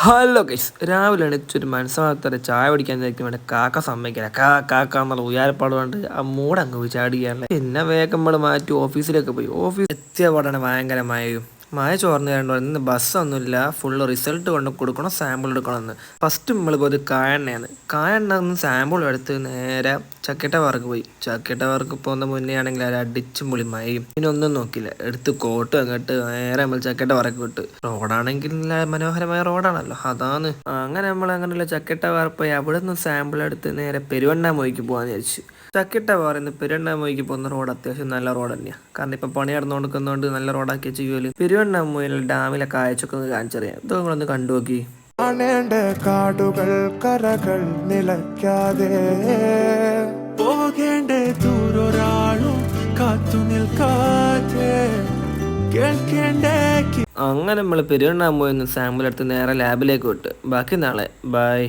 Hello guys, രാവിലെ എണീച്ചൊരു മനസ്സമാകത്തര ചായ കുടിക്കാൻ നേരത്തെ വേണ്ട കാക്ക സമ്മതിക്കില്ല. കാക്ക എന്നുള്ള ഉയരപ്പാട് കൊണ്ട് ആ മൂടങ്ങ് പോയി ചാടിയാലേ. പിന്നെ വേഗം നമ്മൾ മാറ്റി ഓഫീസിലേക്ക് പോയി. ഓഫീസ് എത്തിയ പാടാണ് ഭയങ്കര മഴയും. മഴ ചോർന്ന് കണ്ടു. ഇന്ന് ബസ്സൊന്നുമില്ല, ഫുള്ള് റിസൾട്ട് കൊണ്ട് കൊടുക്കണം, സാമ്പിൾ എടുക്കണമെന്ന്. ഫസ്റ്റ് നമ്മൾ പോയത് കായണ്ണയാണ്. കായണ്ണ ഒന്ന് സാമ്പിൾ എടുത്ത് നേരെ ചക്കട്ടവർക്ക് പോയി. ചക്കട്ടവർക്ക് പോകുന്ന മുന്നേ ആണെങ്കിൽ അത് അടിച്ചും പൊളി മഴയും. പിന്നെ ഒന്നും നോക്കില്ല, എടുത്ത് കോട്ട് അങ്ങോട്ട് നേരെ നമ്മൾ ചക്കട്ടവർക്ക് വിട്ട്. റോഡാണെങ്കിൽ മനോഹരമായ റോഡാണല്ലോ, അതാണ്. അങ്ങനെ നമ്മൾ അങ്ങനെയുള്ള ചക്കട്ടവാർ പോയി അവിടെ നിന്ന് സാമ്പിൾ എടുത്ത് നേരെ പെരുവണ്ണാമൊഴിക്ക് പോകാന്ന് വിചാരിച്ചു. ചക്കട്ടവാർ ഇന്ന് പെരുവണ്ണാമൊഴിക്ക് പോകുന്ന റോഡ് അത്യാവശ്യം നല്ല റോഡ് തന്നെയാണ്. കാരണം ഇപ്പൊ പണി നടന്നു കൊടുക്കുന്നതുകൊണ്ട് നല്ല റോഡാക്കി വെച്ചുകോല്. പെരുവണ്ണാമൊഴിയിൽ ഡാമിലെ കാഴ്ചയൊക്കെ ഒന്ന് കാണിച്ചറിയാം. ഇത് നിങ്ങളൊന്ന് കണ്ടു നോക്കി. കാടുകൾ കരകൾ നിലയ്ക്കാതെ പോകേണ്ട ദൂരൊരാളും കാത്തു നിൽക്കാതെ കേൾക്കേണ്ടേ. അങ്ങനെ നമ്മൾ പെരുവണ്ണാമൊഴിന്ന് സാമ്പിൾ എടുത്ത് നേരെ ലാബിലേക്ക് വിട്ട്. ബാക്കി നാളെ ബൈ.